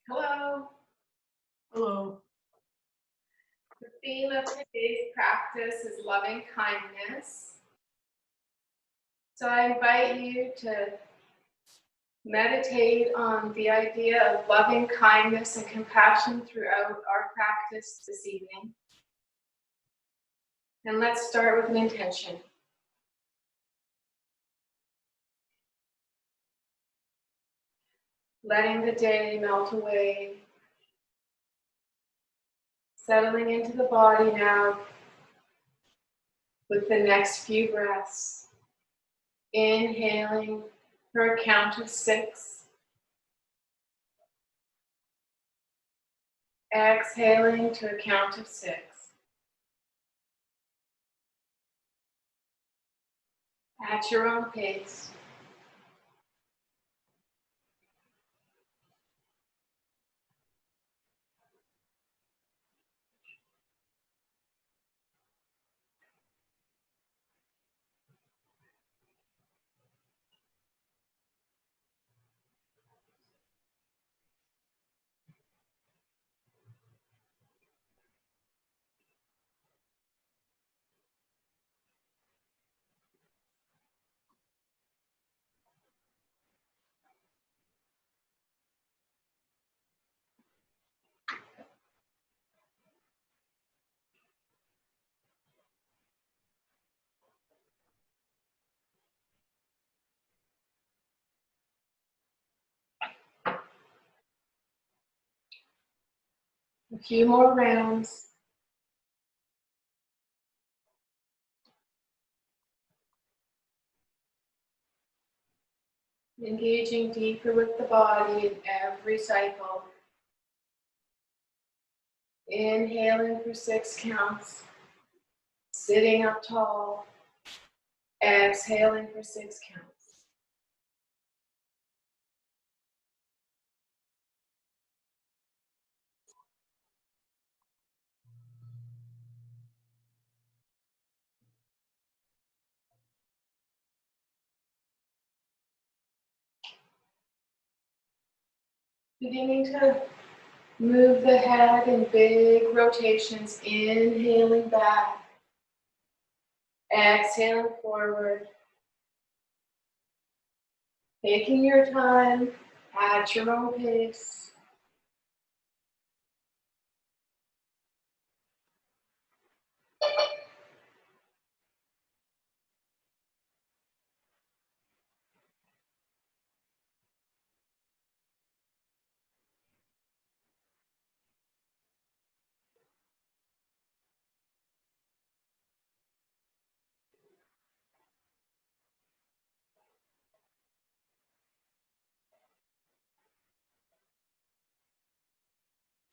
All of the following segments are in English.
Hello. Hello. The theme of today's practice is loving kindness. So I invite you to meditate on the idea of loving kindness and compassion throughout our practice this evening. And let's start with an intention. Letting the day melt away. Settling into the body now with the next few breaths. Inhaling for a count of 6. Exhaling to a count of 6. At your own pace. A few more rounds. Engaging deeper with the body in every cycle. Inhaling for 6 counts. Sitting up tall. Exhaling for 6 counts. Beginning to move the head in big rotations, inhaling back, exhaling forward. Taking your time at your own pace.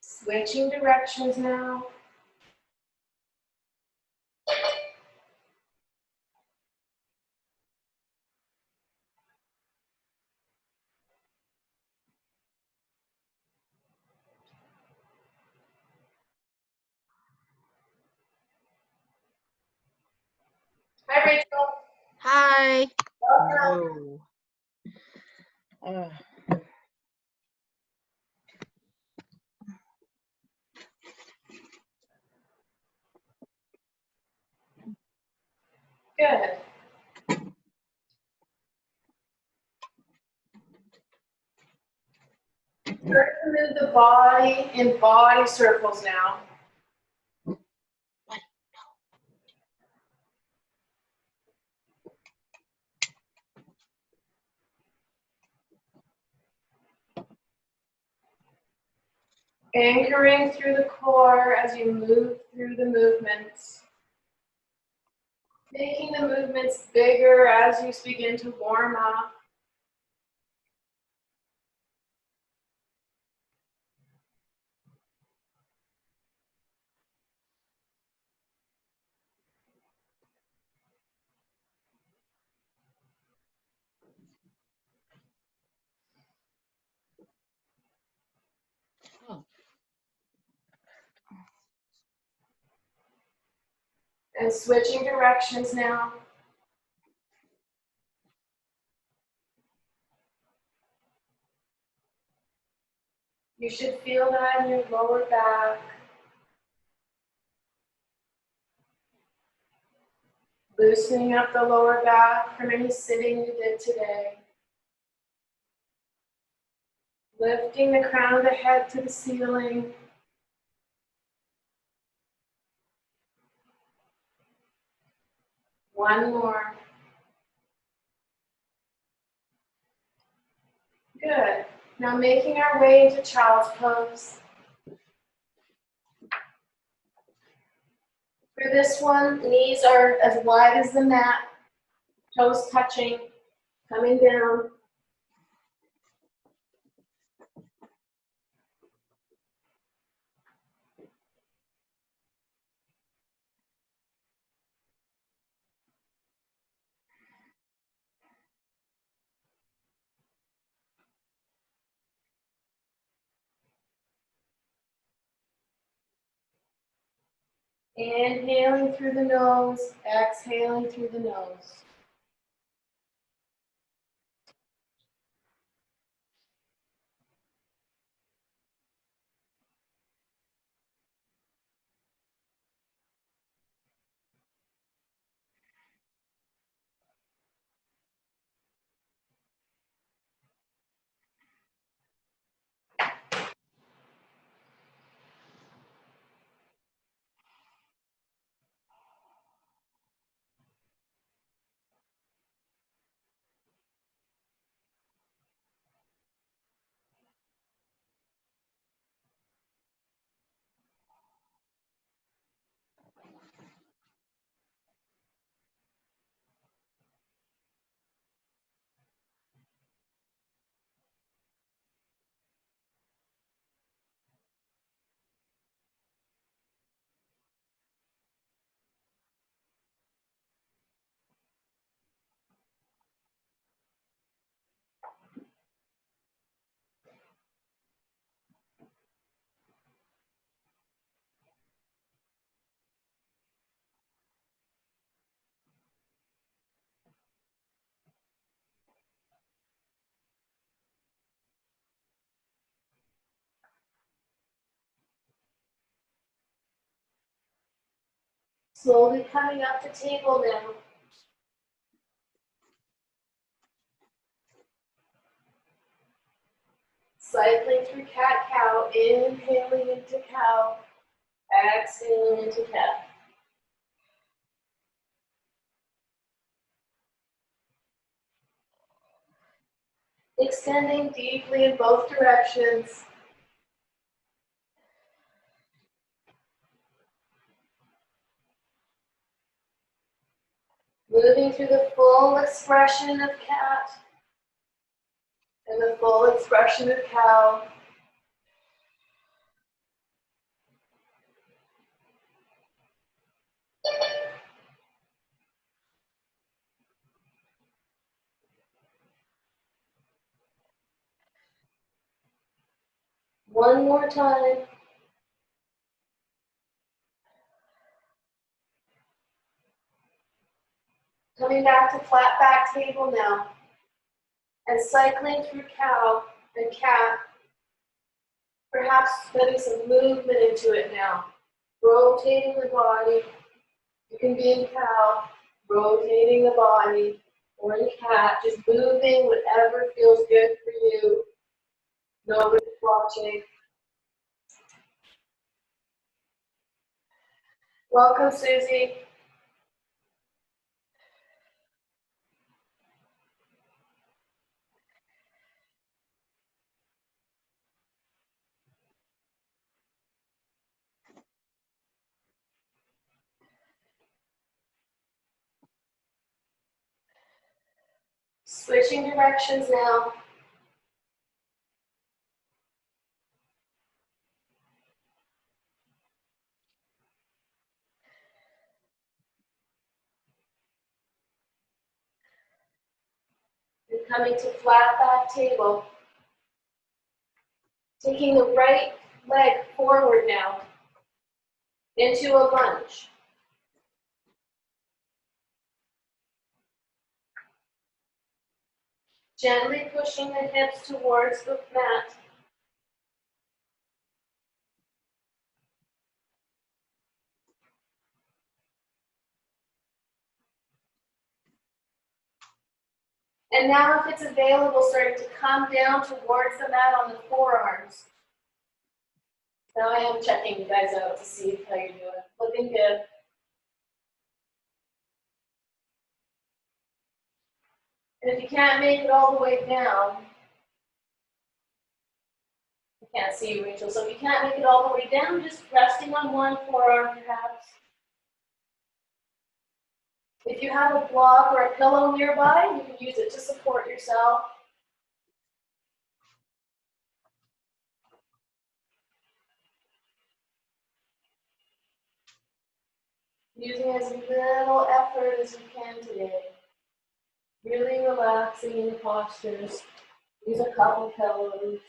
Switching directions now. Hi, Rachel. Hi. Welcome. Whoa. Good. Start to move the body in body circles now. Anchoring through the core as you move through the movements. Making the movements bigger as you begin to warm up. Oh. And switching directions now. You should feel that in your lower back. Loosening up the lower back from any sitting you did today. Lifting the crown of the head to the ceiling. One more. Good. Now making our way into child's pose. For this one, knees are as wide as the mat, toes touching, coming down. Inhaling through the nose, exhaling through the nose. Slowly coming up to table now. Cycling through cat-cow, inhaling into cow, exhaling into cat. Extending deeply in both directions. Moving through the full expression of cat and the full expression of cow. One more time. Coming back to flat back table now. And cycling through cow and cat. Perhaps putting some movement into it now. Rotating the body. You can be in cow, rotating the body, or in cat, just moving whatever feels good for you. Nobody's watching. Welcome, Susie. Switching directions now. And coming to flat back table. Taking the right leg forward now into a lunge. Gently pushing the hips towards the mat. And now if it's available, starting to come down towards the mat on the forearms. Now I am checking you guys out to see how you're doing. Looking good. And if you can't make it all the way down, I can't see you, Rachel, so if you can't make it all the way down, just resting on one forearm perhaps. If you have a block or a pillow nearby, you can use it to support yourself. Using as little effort as you can today. Really relaxing in the postures. Use a couple pillows.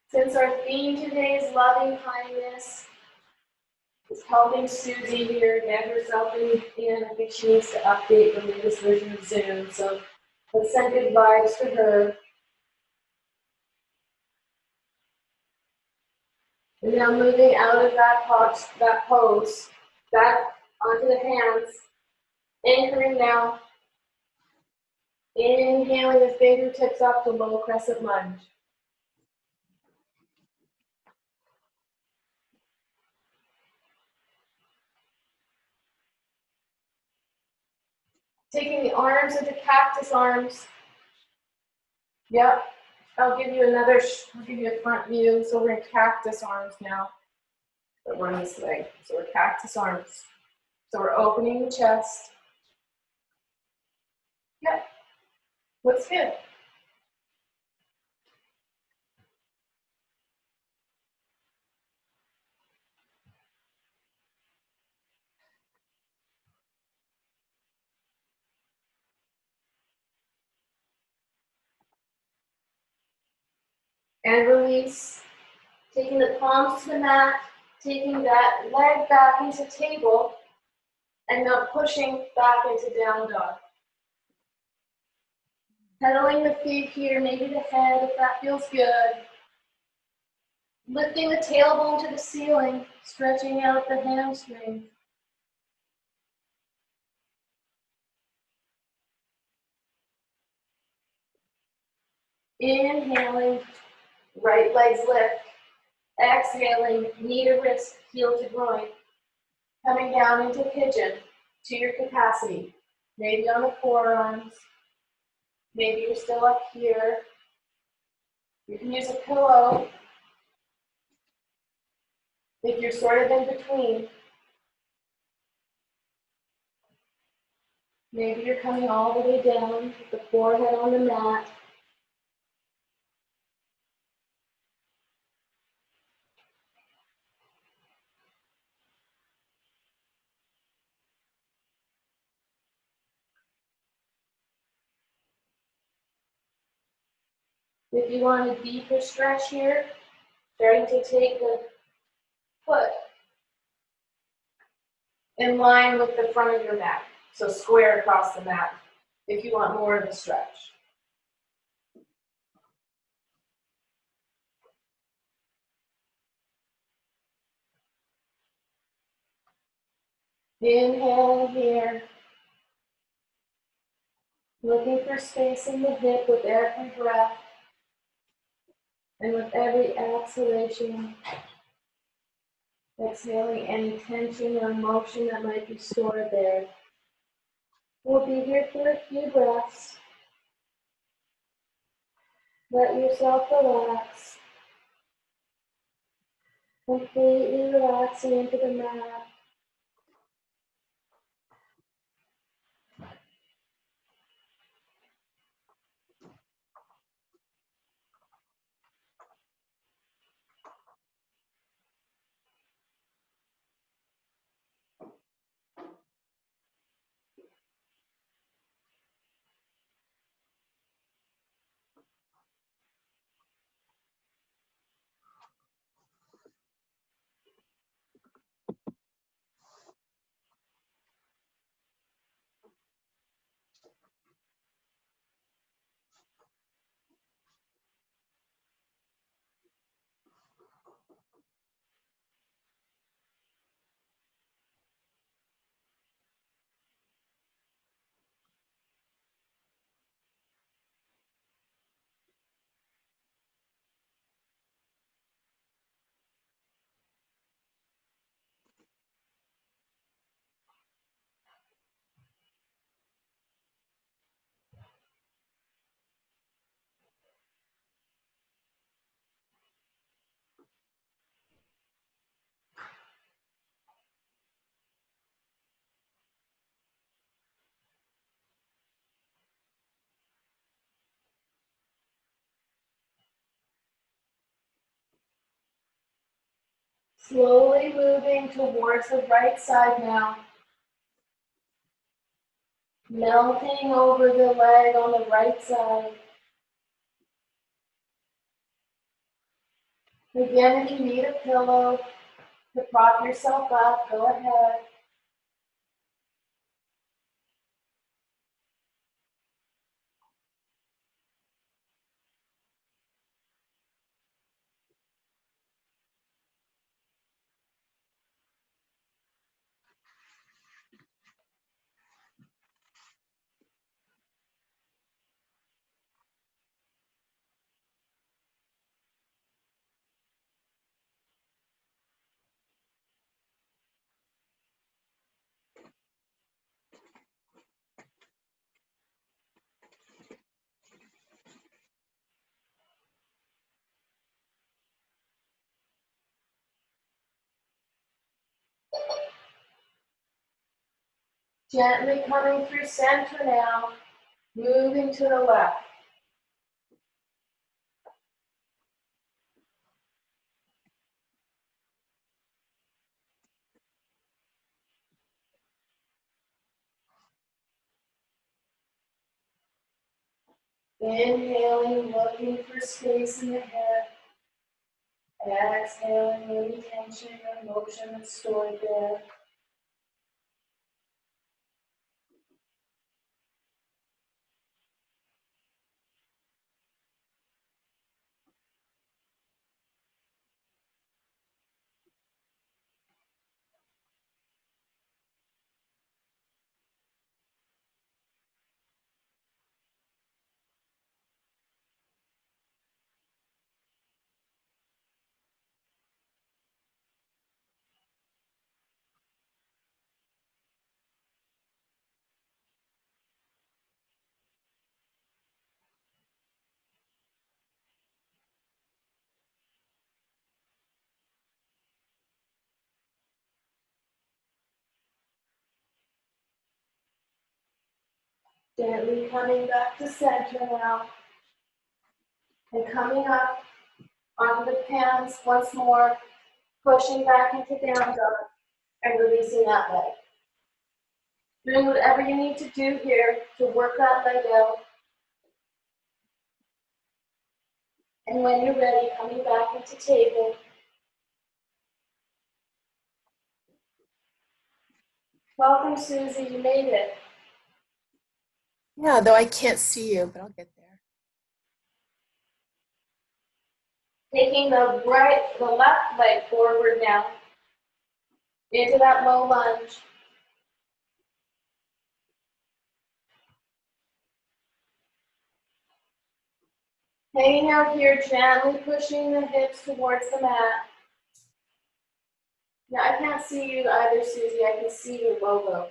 Since our theme today is loving kindness, it's helping Susie here get herself in. I think she needs to update the latest version of Zoom. So let's send good vibes to her. And now moving out of that pose, back onto the hands, anchoring now. Inhaling the fingertips up to low crescent lunge. Taking the arms into cactus arms. Yep. I'll give you a front view. So we're in cactus arms now. But we're on this leg. So we're cactus arms. So we're opening the chest. Yep. Looks good. And release. Taking the palms to the mat. Taking that leg back into table. And now pushing back into down dog. Pedaling the feet here, maybe the head if that feels good. Lifting the tailbone to the ceiling, stretching out the hamstring. Inhaling, right legs lift. Exhaling, knee to wrist, heel to groin. Coming down into pigeon to your capacity. Maybe on the forearms. Maybe you're still up here. You can use a pillow if you're sort of in between. Maybe you're coming all the way down with the forehead on the mat. If you want a deeper stretch here, starting to take the foot in line with the front of your mat. So square across the mat if you want more of a stretch. Inhale here. Looking for space in the hip with every breath. And with every exhalation, exhaling any tension or emotion that might be stored there. We'll be here for a few breaths. Let yourself relax. Completely relaxing into the mat. Slowly moving towards the right side now. Melting over the leg on the right side. Again, if you need a pillow to prop yourself up, go ahead. Gently coming through center now, moving to the left. Inhaling, looking for space in the head. Exhaling, any tension or emotion that's stored there. Gently coming back to center now. And coming up onto the hands once more, pushing back into down dog and releasing that leg. Doing whatever you need to do here to work that leg out. And when you're ready, coming back into table. Welcome, Susie, you made it. Yeah, though I can't see you, but I'll get there. Taking the left leg forward now. Into that low lunge. Hanging out here, gently pushing the hips towards the mat. Now, I can't see you either, Susie. I can see your logo.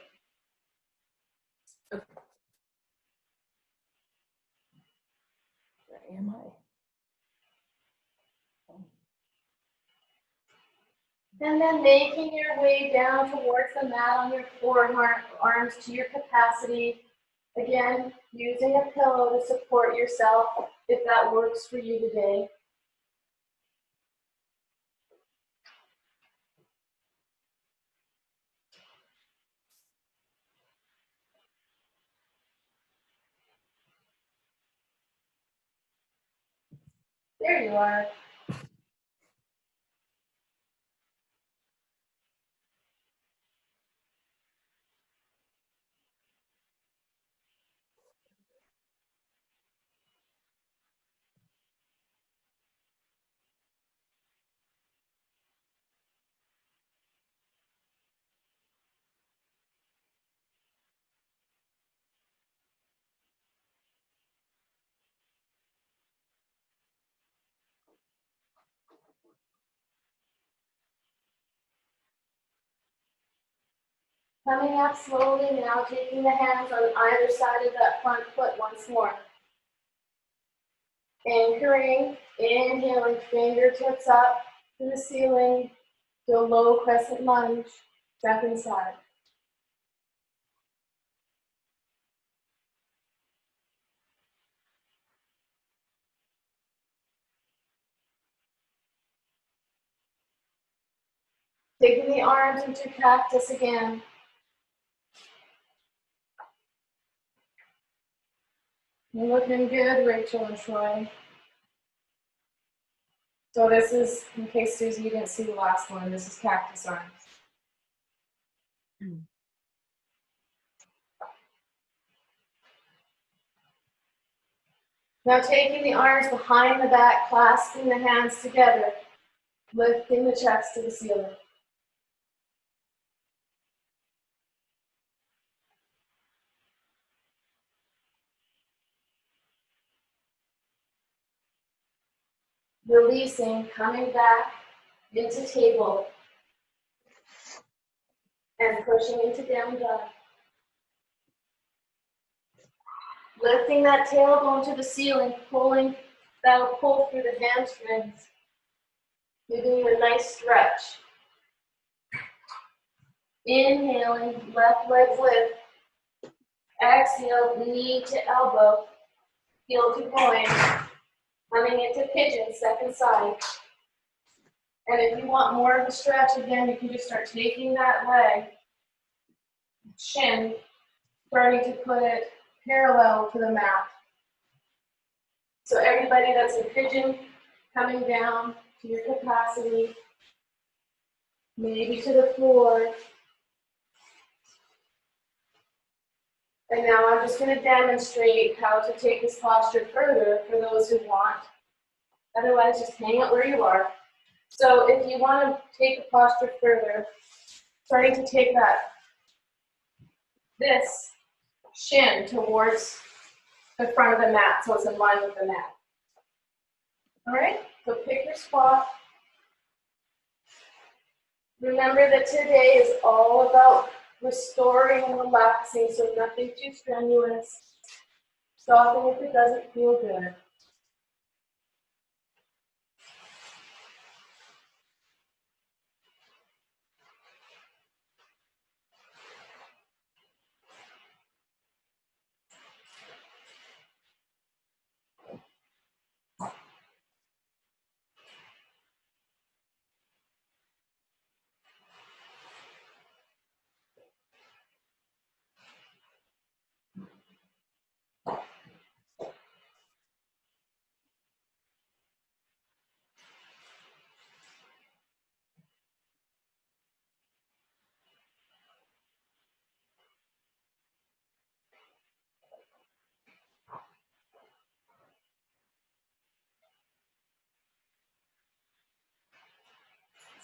Where am I? And then making your way down towards the mat on your forearms to your capacity. Again, using a pillow to support yourself if that works for you today. There you are. Coming up slowly now, taking the hands on either side of that front foot once more. Anchoring, inhaling, fingertips up to the ceiling, to a low crescent lunge, step inside. Taking the arms into cactus again. You're looking good, Rachel and Troy. So this is, in case Susie, you didn't see the last one, this is cactus arms. Now taking the arms behind the back, clasping the hands together, lifting the chest to the ceiling. Releasing, coming back into table, and pushing into down dog. Lifting that tailbone to the ceiling, pulling, that'll pull through the hamstrings, giving you a nice stretch. Inhaling, left leg lift. Exhale, knee to elbow, heel to groin. Coming into pigeon, second side. And if you want more of a stretch, again, you can just start taking that leg, shin, starting to put it parallel to the mat. So everybody that's in pigeon, coming down to your capacity, maybe to the floor. And now I'm just going to demonstrate how to take this posture further for those who want. Otherwise, just hang out where you are. So if you want to take the posture further, starting to take this shin towards the front of the mat so it's in line with the mat. All right, so pick your spot. Remember that today is all about restoring and relaxing, so nothing too strenuous. Stopping if it doesn't feel good.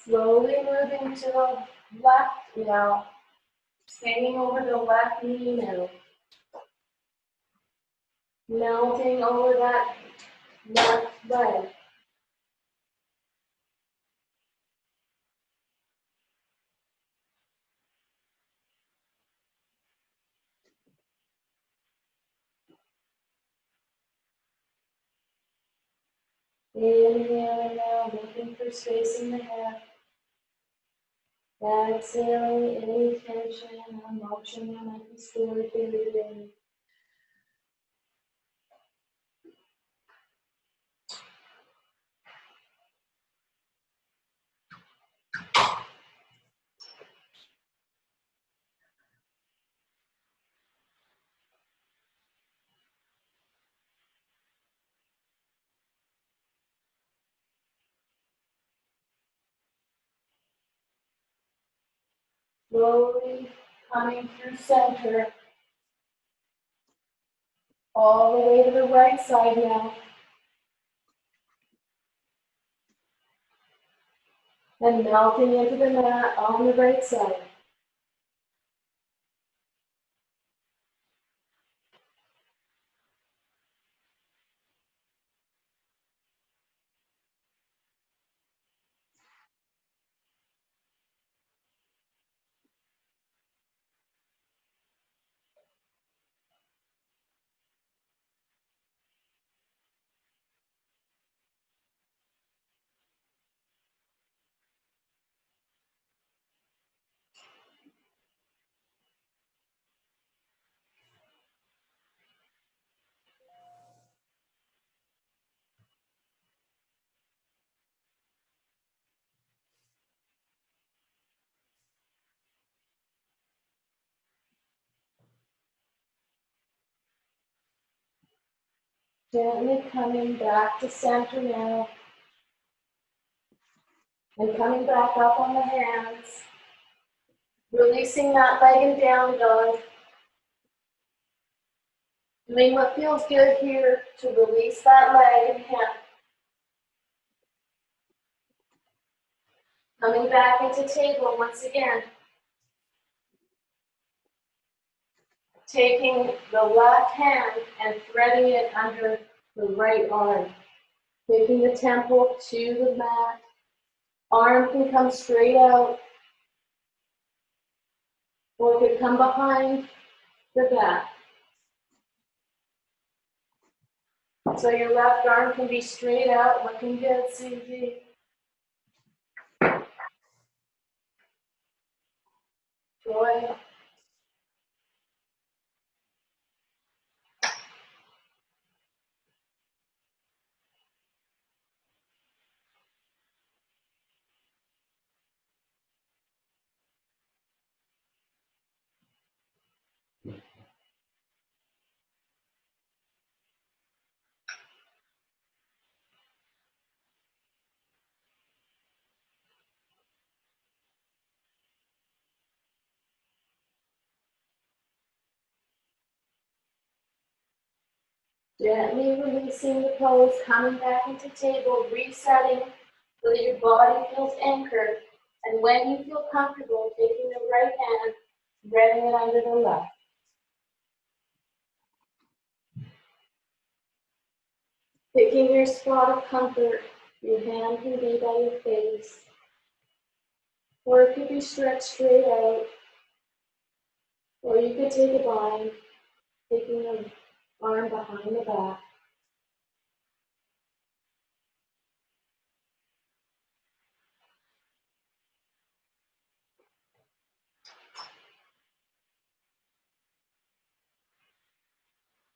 Slowly moving to the left now. Staying over the left knee now. Melting over that left leg. Inhaling now, looking for space in the head. Exhaling any tension or emotion that might be stored in the day. Slowly coming through center, all the way to the right side now. And melting into the mat on the right side. Gently coming back to center now. And coming back up on the hands. Releasing that leg and down dog. Doing what feels good here to release that leg and hand. Coming back into table once again. Taking the left hand and threading it under the right arm. Taking the temple to the mat. Arm can come straight out. Or it could come behind the back. So your left arm can be straight out, looking good, Susie. Go ahead. Gently releasing the pose, coming back into table, resetting so that your body feels anchored. And when you feel comfortable, taking the right hand, threading it under the left. Picking your spot of comfort, your hand can be by your face. Or it could be stretched straight out. Or you could take a bind, taking the arm behind the back.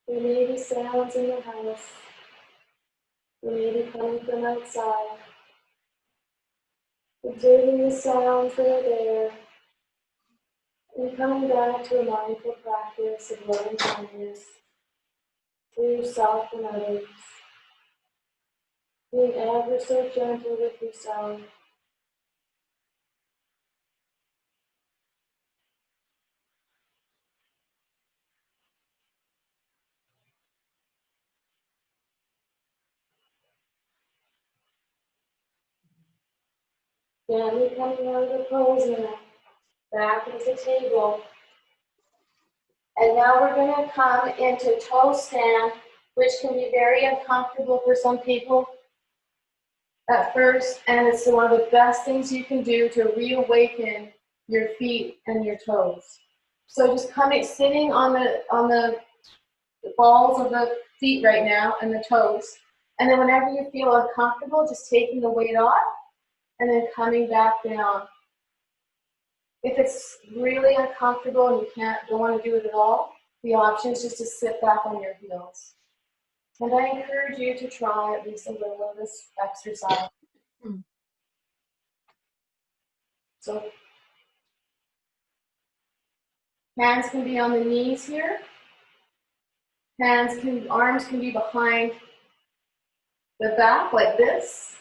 There may be sounds in the house. They may be coming from outside. Observing the sounds that are there. And coming back to a mindful practice of loving kindness for yourself and others. Being ever so gentle with yourself. Gently coming out of the pose now. Back into the table. And now we're going to come into toe stand, which can be very uncomfortable for some people at first, and it's one of the best things you can do to reawaken your feet and your toes. So just sitting on the balls of the feet right now and the toes, and then whenever you feel uncomfortable, just taking the weight off and then coming back down. If it's really uncomfortable and you don't want to do it at all, the option is just to sit back on your heels. And I encourage you to try at least a little of this exercise. So hands can be on the knees here. Arms can be behind the back like this.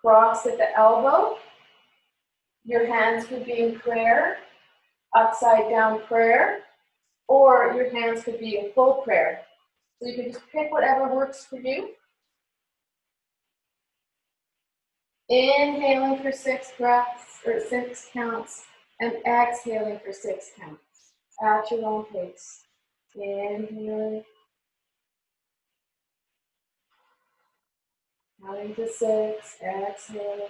Cross at the elbow. Your hands could be in prayer, upside down prayer, or your hands could be in full prayer. So you can just pick whatever works for you. Inhaling for 6 breaths, or 6 counts, and exhaling for 6 counts at your own pace. Inhaling. Counting to 6, exhaling.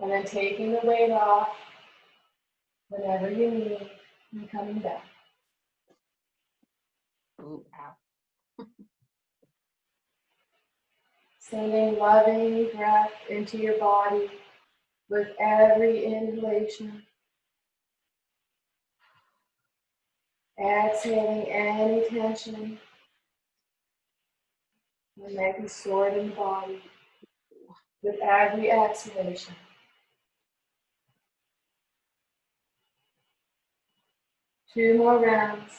And then taking the weight off whenever you need and coming back. Ooh, ow. Sending loving breath into your body with every inhalation. Exhaling any tension that may be stored in the body with every exhalation. 2 more rounds.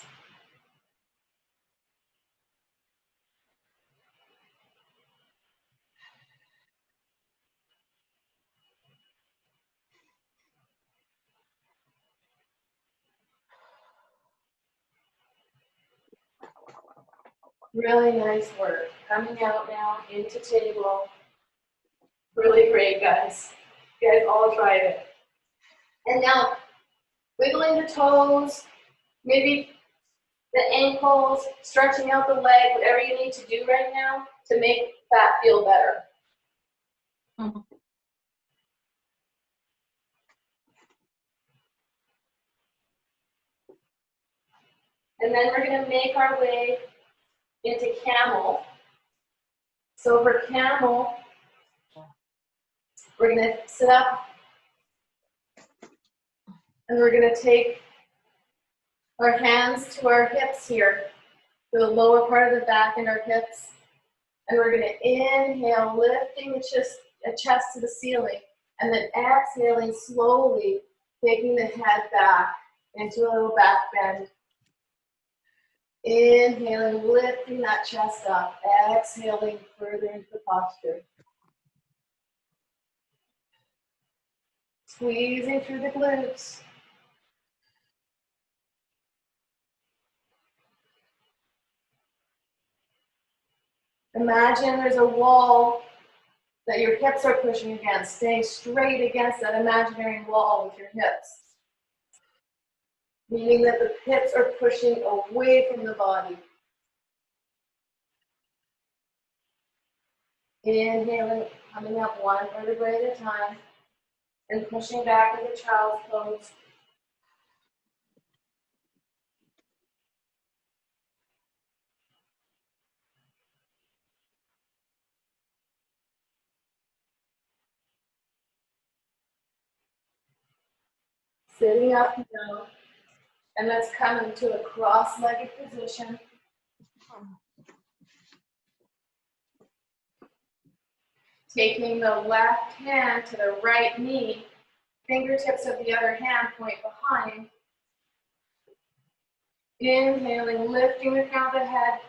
Really nice work. Coming out now into table. Really great, guys. You guys all tried it. And now, wiggling the toes, maybe the ankles, stretching out the leg, whatever you need to do right now to make that feel better. Mhm. And then we're going to make our way into camel. So for camel, we're going to sit up and we're going to take our hands to our hips here, to the lower part of the back and our hips. And we're going to inhale, lifting the chest to the ceiling, and then exhaling slowly, taking the head back into a little back bend. Inhaling, lifting that chest up, exhaling further into the posture. Squeezing through the glutes. Imagine there's a wall that your hips are pushing against, staying straight against that imaginary wall with your hips. Meaning that the hips are pushing away from the body. Inhaling, coming up one vertebrae at a time, and pushing back into child's pose. Sitting up now, and let's come into a cross-legged position. Taking the left hand to the right knee, fingertips of the other hand point behind. Inhaling, lifting the crown of the head,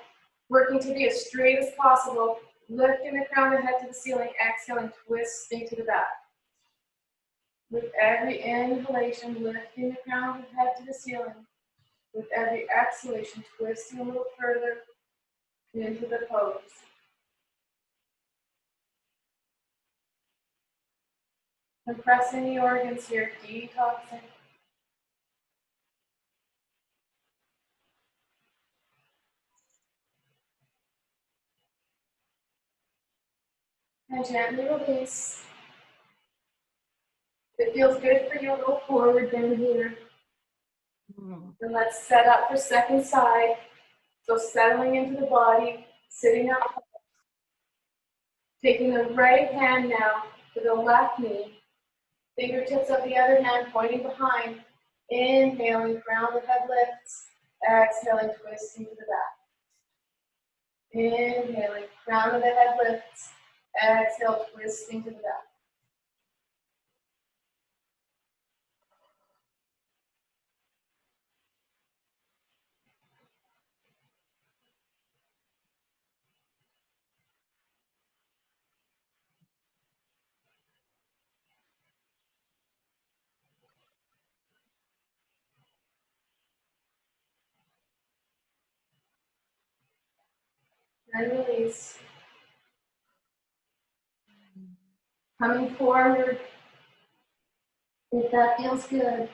working to be as straight as possible, lifting the crown of the head to the ceiling, exhaling, twisting to the back. With every inhalation, lifting the crown of the head to the ceiling. With every exhalation, twisting a little further into the pose. Compressing the organs here, detoxing. And gently release. If it feels good for you, go forward down here. And let's set up for second side. So settling into the body, sitting up. Taking the right hand now to the left knee. Fingertips of the other hand pointing behind. Inhaling, crown of the head lifts. Exhaling, twisting to the back. Inhaling, crown of the head lifts. Exhale, twisting to the back. And release. Coming forward, if that feels good.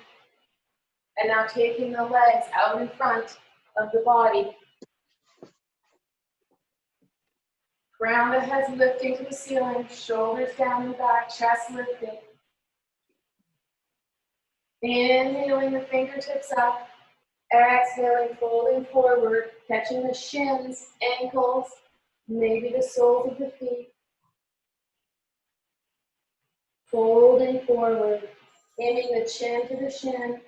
And now taking the legs out in front of the body. Crown of the head lifting to the ceiling, shoulders down and back, chest lifting. Inhaling the fingertips up, exhaling, folding forward, catching the shins, ankles, maybe the soles of the feet. Folding forward, aiming the chin to the shin.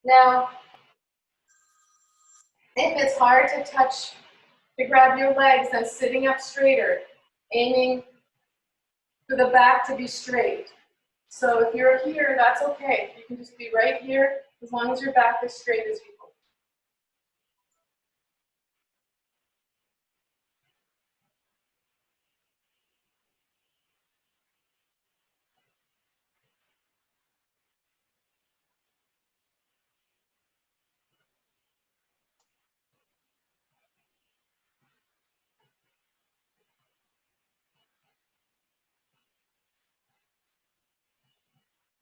Now, if it's hard to grab your legs, then sitting up straighter, aiming for the back to be straight. So if you're here, that's okay. You can just be right here, as long as your back is straight as you go.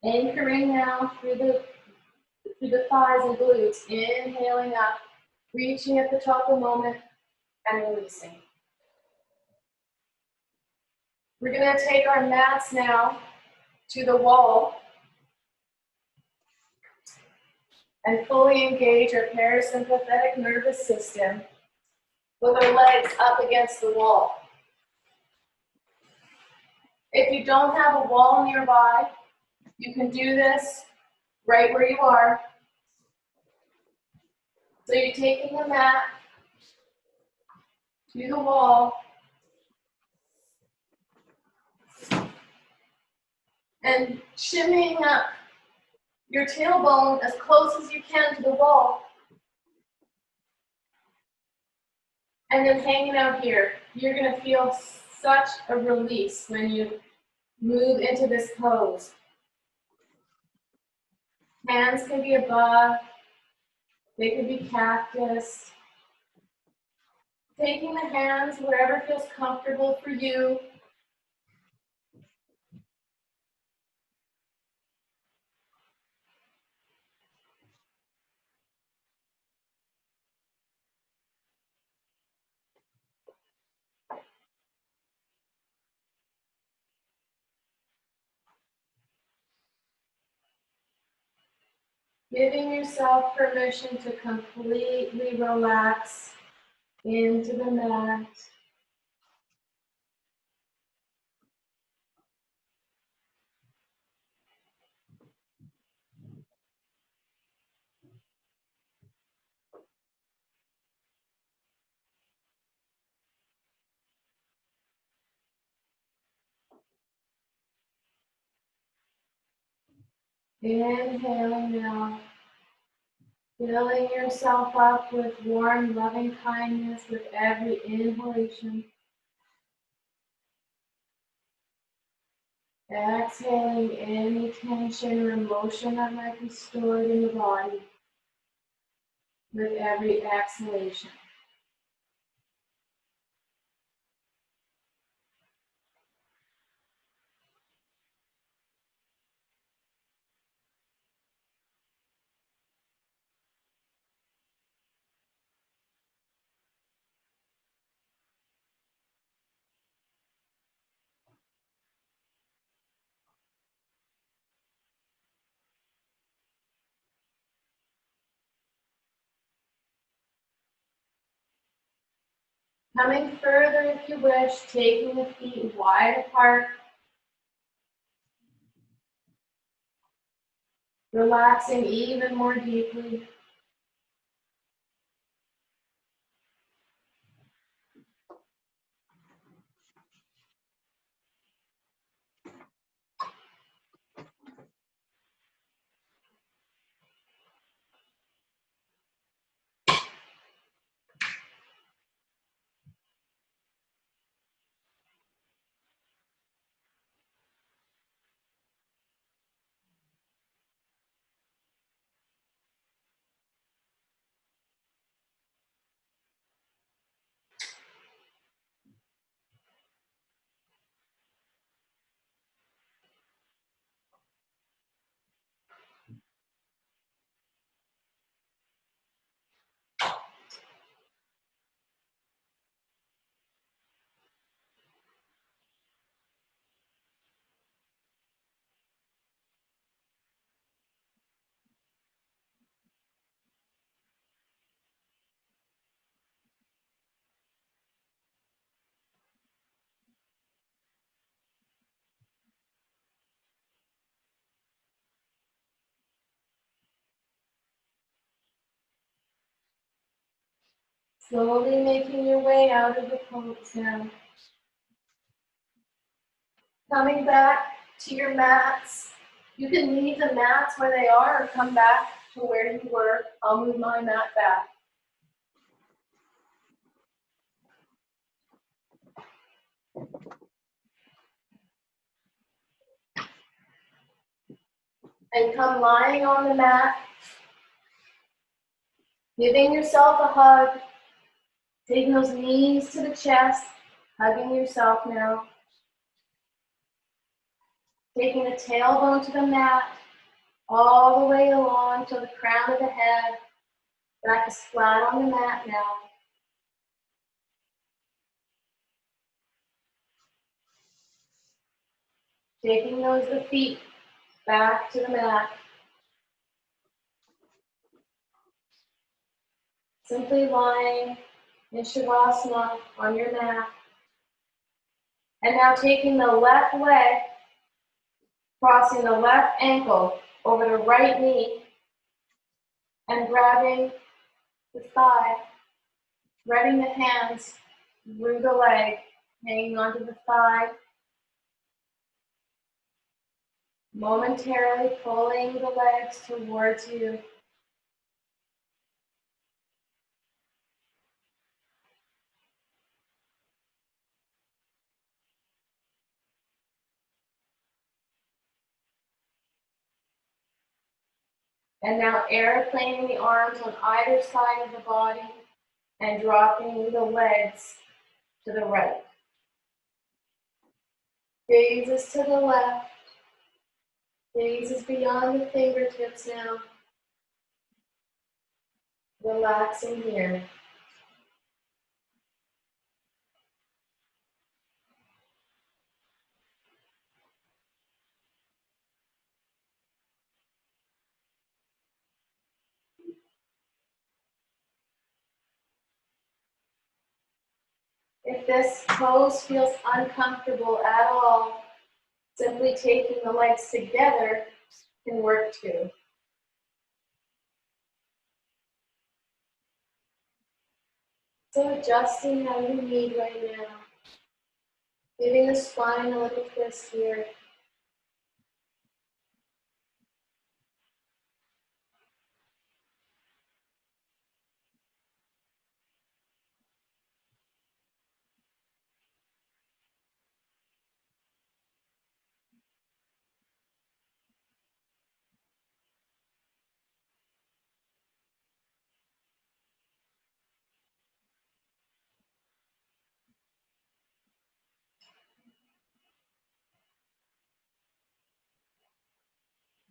Anchoring now through the thighs and glutes, inhaling up, reaching at the top of the moment, and releasing. We're going to take our mats now to the wall and fully engage our parasympathetic nervous system with our legs up against the wall. If you don't have a wall nearby, you can do this right where you are. So you're taking the mat to the wall and shimmying up your tailbone as close as you can to the wall. And then hanging out here. You're going to feel such a release when you move into this pose. Hands can be above. They could be cactus. Taking the hands wherever feels comfortable for you. Giving yourself permission to completely relax into the mat. Inhaling now. Filling yourself up with warm, loving kindness with every inhalation. Exhaling any tension or emotion that might be stored in the body with every exhalation. Coming further if you wish, taking the feet wide apart. Relaxing even more deeply. Slowly making your way out of the pose now. Coming back to your mats. You can leave the mats where they are or come back to where you were. I'll move my mat back. And come lying on the mat, giving yourself a hug, taking those knees to the chest, hugging yourself now. Taking the tailbone to the mat, all the way along to the crown of the head. Back is flat on the mat now. Taking the feet back to the mat. Simply lying in Shadasana on your mat. And now taking the left leg, crossing the left ankle over the right knee, and grabbing the thigh, threading the hands through the leg, hanging onto the thigh, momentarily pulling the legs towards you. And now airplaning the arms on either side of the body and dropping the legs to the right. Gazes to the left, gazes beyond the fingertips now. Relaxing here. If this pose feels uncomfortable at all, simply taking the legs together can work too. So adjusting how you need right now. Giving the spine a little twist here.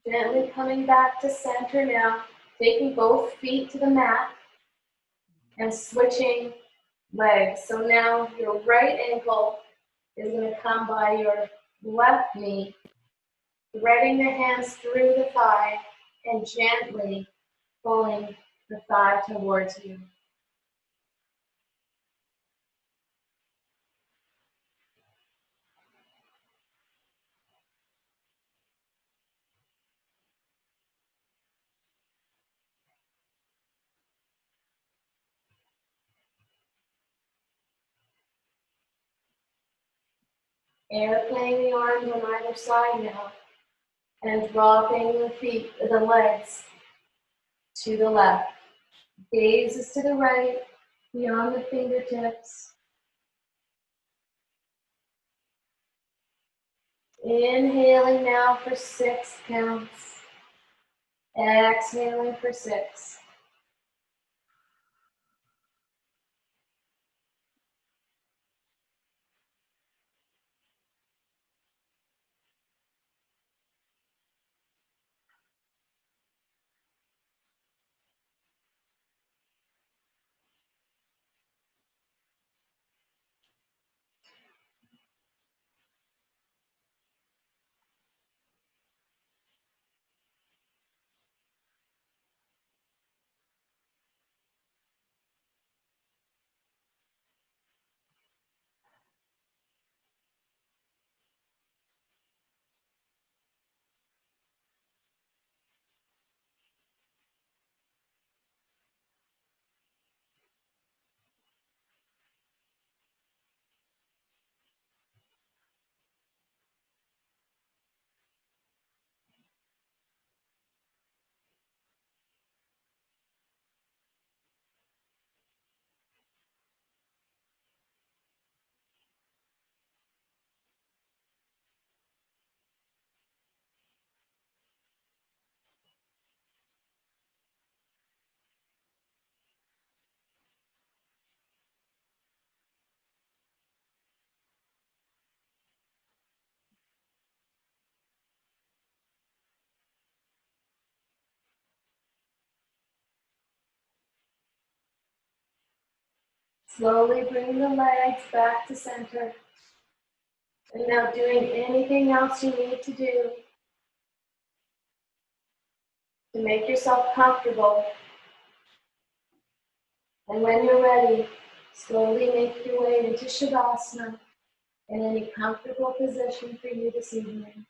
Gently coming back to center now, taking both feet to the mat and switching legs. So now your right ankle is going to come by your left knee, threading your hands through the thigh and gently pulling the thigh towards you. Airplane the arms on either side now and dropping the legs to the left. Gaze is to the right, beyond the fingertips. Inhaling now for 6 counts. Exhaling for 6. Slowly bring the legs back to center. And now doing anything else you need to do to make yourself comfortable. And when you're ready, slowly make your way into Shadasana in any comfortable position for you this evening.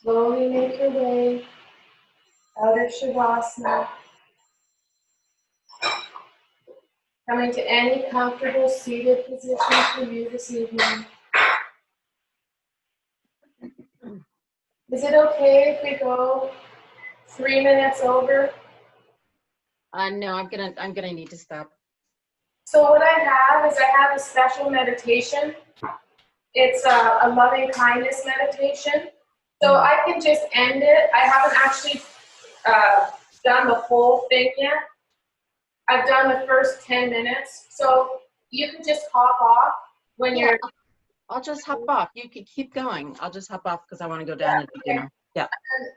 Slowly make your way out of Shavasana, coming to any comfortable seated position for you this evening. Is it okay if we go 3 minutes over? No, I'm gonna need to stop. So what I have is I have a special meditation. It's a loving kindness meditation. So I can just end it. I haven't actually done the whole thing yet. I've done the first 10 minutes. So you can just hop off when Yeah, you're. I'll just hop off. You can keep going. I'll just hop off because I want to go down and do dinner. Yeah.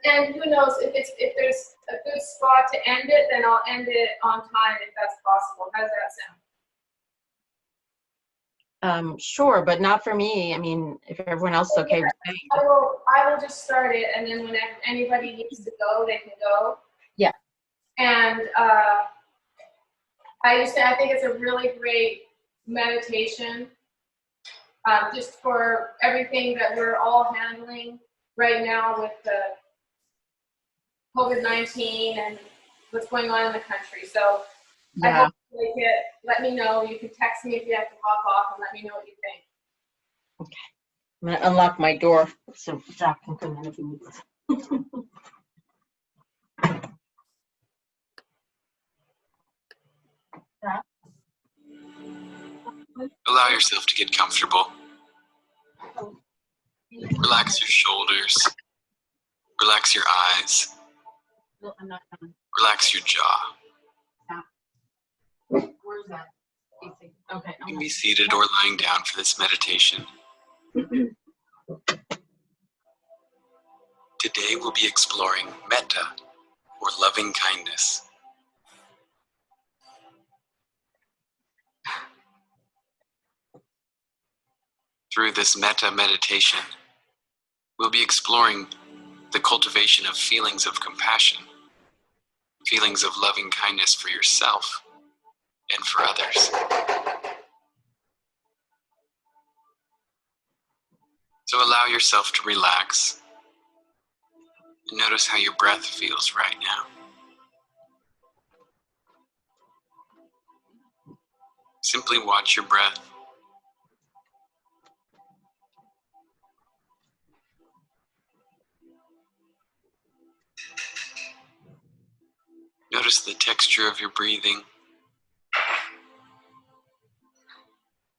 And who knows, if there's a good spot to end it, then I'll end it on time if that's possible. How does that sound? Sure, but not for me. I mean, if everyone else is okay with staying. I will just start it, and then when anybody needs to go, they can go. Yeah. And I think it's a really great meditation, just for everything that we're all handling right now with the COVID-19 and what's going on in the country. So I Yeah. hope you like it. Let me know. You can text me if you have to hop off and let me know what you think. Okay. I'm gonna unlock my door so Jack can come in if he needs. Allow yourself to get comfortable. Relax your shoulders. Relax your eyes. No, I'm not done. Relax your jaw. Where's that? Okay. You can be seated or lying down for this meditation. Today we'll be exploring metta, or loving kindness. Through this metta meditation, we'll be exploring the cultivation of feelings of compassion, feelings of loving kindness for yourself and for others. So allow yourself to relax and notice how your breath feels right now. Simply watch your breath. temperature of your breathing.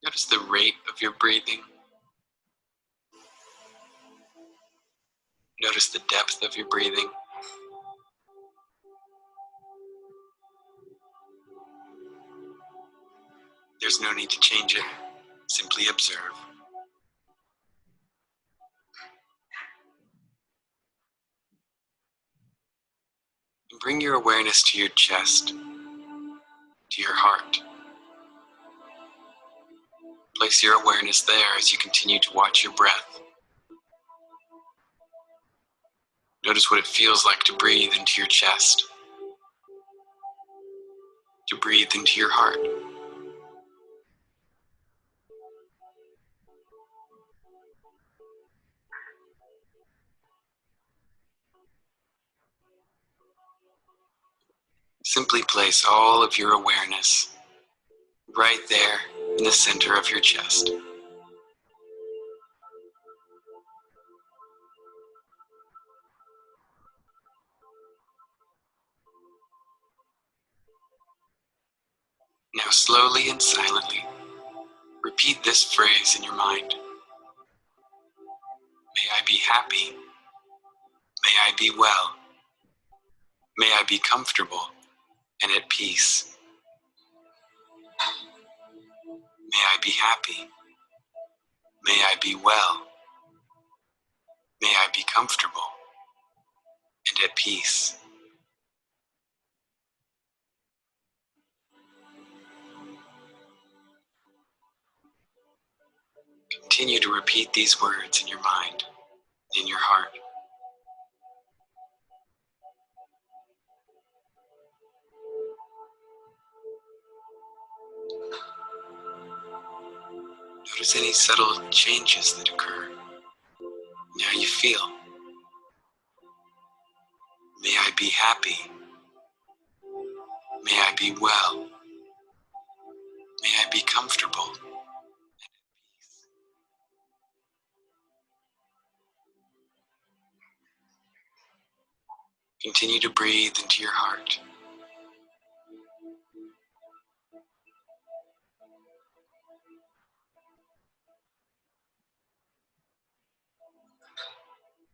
Notice the rate of your breathing. Notice the depth of your breathing. There's no need to change it. Simply observe. And bring your awareness to your chest, to your heart. Place your awareness there as you continue to watch your breath. Notice what it feels like to breathe into your chest, to breathe into your heart. Simply place all of your awareness right there in the center of your chest. Now slowly and silently, repeat this phrase in your mind. May I be happy. May I be well. May I be comfortable and at peace. May I be happy. May I be well. May I be comfortable and at peace. Continue to repeat these words in your mind, in your heart. Notice any subtle changes that occur in how you feel. May I be happy. May I be well. May I be comfortable. Continue to breathe into your heart.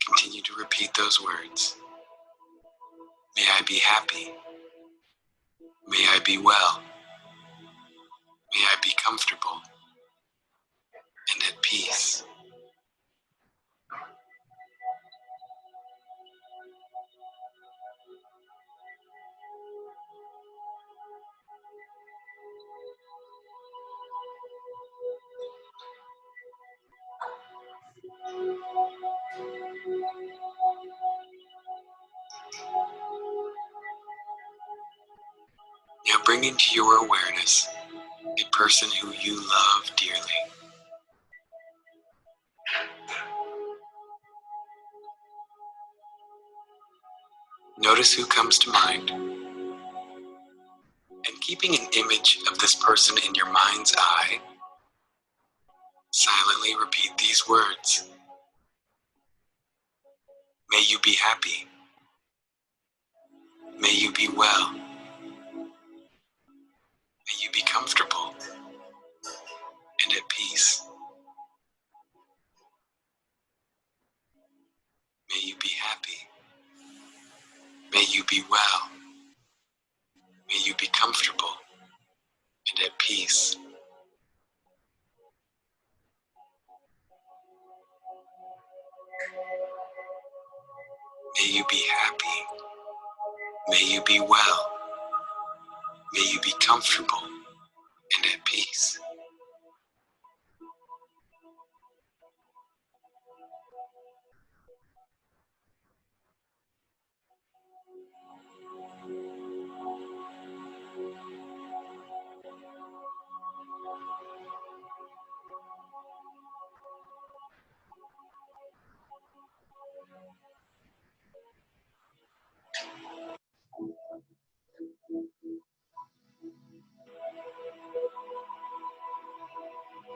Continue to repeat those words. May I be happy. May I be well. May I be comfortable and at peace. Now bring into your awareness a person who you love dearly. Notice who comes to mind, and keeping an image of this person in your mind's eye, silently repeat these words. May you be happy. May you be well. May you be comfortable and at peace. May you be happy. May you be well. May you be comfortable and at peace. May you be happy. May you be well. May you be comfortable and at peace.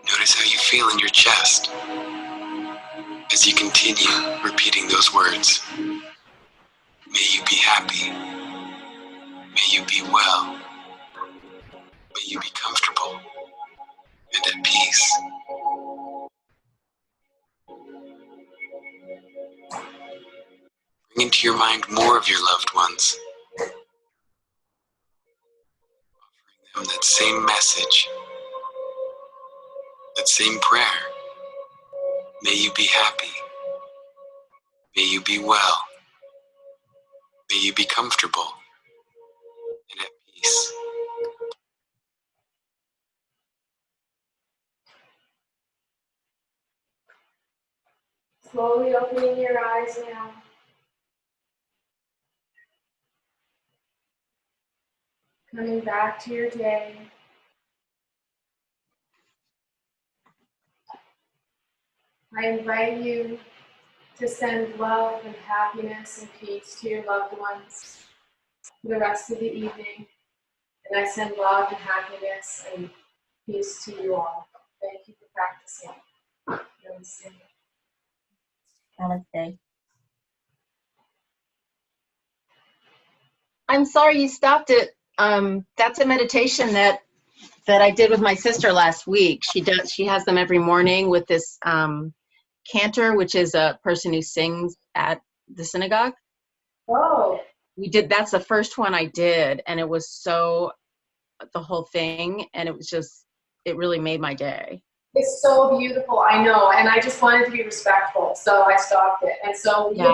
Notice how you feel in your chest as you continue repeating those words. May you be happy. May you be well. May you be comfortable and at peace. Bring into your mind more of your loved ones. Offering them that same message, that same prayer. May you be happy. May you be well. May you be comfortable and at peace. Slowly opening your eyes now. Coming back to your day. I invite you to send love and happiness and peace to your loved ones for the rest of the evening. And I send love and happiness and peace to you all. Thank you for practicing. Namaste. Namaste. I'm sorry you stopped it. That's a meditation that I did with my sister last week. She has them every morning with this cantor, which is a person who sings at the synagogue. Oh, That's the first one I did, and it was the whole thing, and it really made my day. it's so beautiful, I know, and I just wanted to be respectful, so I stopped it. And so, Yeah.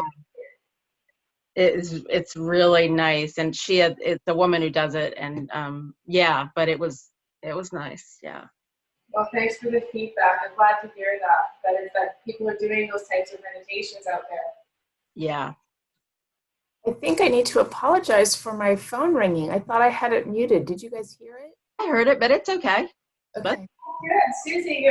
It's really nice, and it's a woman who does it, and but it was nice. Yeah. Well, thanks for the feedback. I'm glad to hear that people are doing those types of meditations out there. Yeah. I think I need to apologize for my phone ringing. I thought I had it muted. Did you guys hear it? I heard it, but it's okay. Okay. Good, Susie.